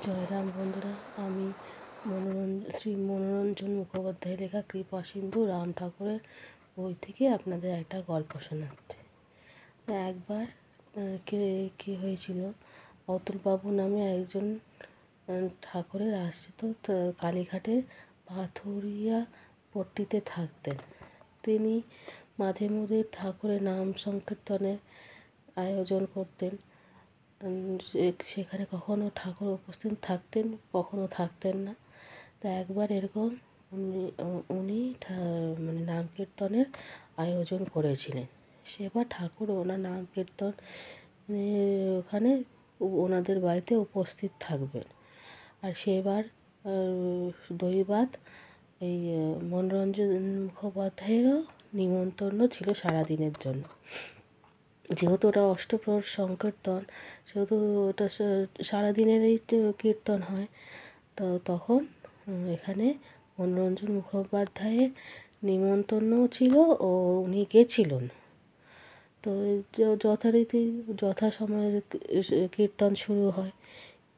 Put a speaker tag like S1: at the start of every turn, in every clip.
S1: জয়রাম বন্ধুরা, আমি শ্রী মনোরঞ্জন মুখোপাধ্যায় লেখা কৃপাসিন্ধু রাম ঠাকুরের বই থেকে আপনাদের একটা গল্প শোনাচ্ছি। একবার কি হয়েছিল, অতুলবাবু নামে একজন ঠাকুরের আশ্রিত কালীঘাটের পাথুরিয়া পট্টিতে থাকতেন। তিনি মাঝে মধ্যে ঠাকুরের নাম সংকীর্তনের আয়োজন করতেন। সেখানে কখনো ঠাকুর উপস্থিত থাকতেন, কখনো থাকতেন না। তা একবার এরকম উনি মানে নাম কীর্তনের আয়োজন করেছিলেন। সেবার ঠাকুর ওনার নাম কীর্তন ওখানে ওনাদের বাড়িতে উপস্থিত থাকবেন। আর সেবার দৈবাৎ এই মনোরঞ্জন মুখোপাধ্যায়েরও নিমন্ত্রণ ছিল সারাদিনের জন্য। যেহেতু ওটা অষ্টপ্রহর সংকীর্তন, সেহেতু ওটা সারাদিনেরই কীর্তন হয়। তো তখন এখানে মনোরঞ্জন মুখোপাধ্যায়ের নিমন্ত্রণও ছিল ও উনি গেছিলেন। তো যথারীতি যথাসময়ে কীর্তন শুরু হয়,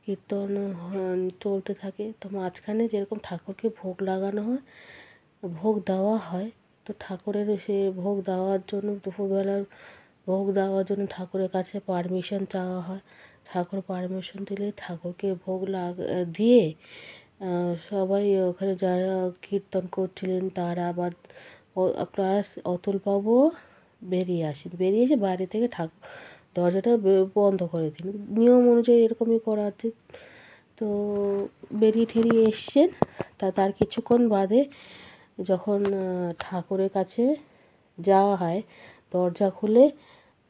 S1: কীর্তন চলতে থাকে। তো মাঝখানে যেরকম ঠাকুরকে ভোগ লাগানো হয়, ভোগ দেওয়া হয়, তো ঠাকুরের সে ভোগ দেওয়ার জন্য দুপুরবেলার ভোগ দেওয়ার জন্য ঠাকুরের কাছে পারমিশন চাওয়া হয়। ঠাকুর পারমিশন দিলে ঠাকুরকে ভোগ দিয়ে সবাই ওখানে যারা কীর্তন করছিলেন তারা আবার প্লাস অতুলবাবুও বেরিয়ে এসে বাইরে থেকে দরজাটা বন্ধ করে দিন। নিয়ম অনুযায়ী এরকমই করা উচিত। তো বেরিয়ে এসছেন। তার কিছুক্ষণ বাদে যখন ঠাকুরের কাছে যাওয়া হয়, দরজা খুলে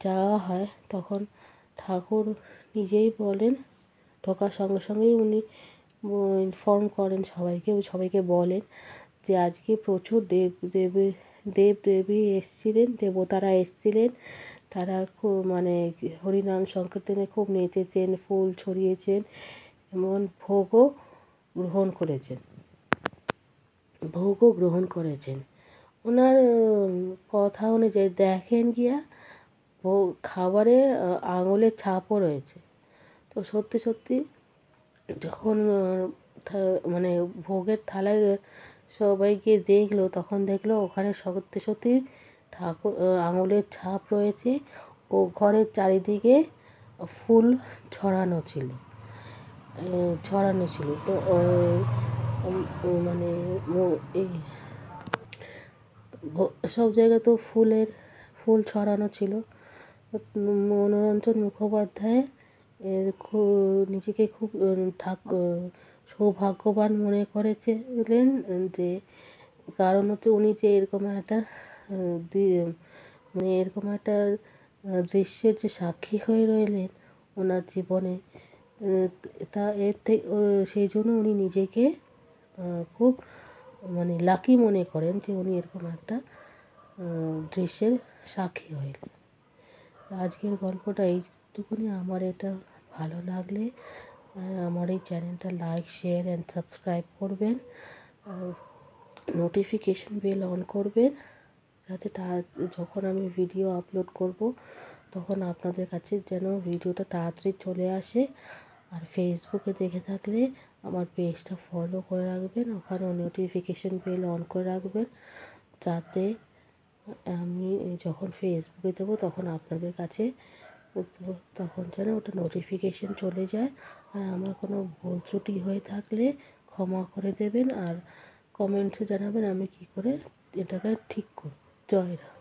S1: যাওয়া হয়, তখন ঠাকুর নিজেই বলেন, ঢোকার সঙ্গে সঙ্গেই উনি ইনফর্ম করেন সবাইকে বলেন যে আজকে প্রচুর দেবদেবী এসেছিলেন, দেবতারা এসেছিলেন। তারা খুব হরিনাম সংকীর্তনে খুব নেচেছেন, ফুল ছড়িয়েছেন, এমন ভোগও গ্রহণ করেছেন। ওনার কথা অনুযায়ী দেখেন গিয়া খাবারে আঙুলের ছাপও রয়েছে। তো সত্যি যখন ভোগের থালায় সবাই গিয়ে দেখলো, তখন দেখলো ওখানে সত্যি ঠাকুর আঙুলের ছাপ রয়েছে ও ঘরের চারিদিকে ফুল ছড়ানো ছিল। তো এই সব জায়গায় তো ফুল ছড়ানো ছিল। মনোরঞ্জন মুখোপাধ্যায় নিজেকে খুব সৌভাগ্যবান মনে করেছিলেন, যে কারণ হচ্ছে উনি যে এরকম একটা দৃশ্যের যে সাক্ষী হয়ে রইলেন ওনার জীবনে, এর থেকে সেই জন্য উনি নিজেকে খুব লাকি মনে করেন যে উনি এরকম একটা দৃশ্যের সাক্ষী হইলেন। আজকের গল্পটা এইটুকুনি। আমার এটা ভালো লাগলে আমার এই চ্যানেলটা লাইক, শেয়ার অ্যান্ড সাবস্ক্রাইব করবেন। নোটিফিকেশন বেল অন করবেন, যাতে যখন আমি ভিডিও আপলোড করব তখন আপনাদের কাছে যেন ভিডিওটা তাড়াতাড়ি চলে আসে। আর ফেসবুকে দেখে থাকলে আমার পেজটা ফলো করে রাখবেন, ওখানেও নোটিফিকেশন বেল অন করে রাখবেন, যাতে আমি যখন ফেসবুকে দেবো তখন আপনাদের কাছে তখন যেন ওটা নোটিফিকেশন চলে যায়। আর আমার কোনো ভুল ত্রুটি হয়ে থাকলে ক্ষমা করে দেবেন, আর কমেন্টসে জানাবেন আমি কী করে এটাকে ঠিক করব। জয় রাম।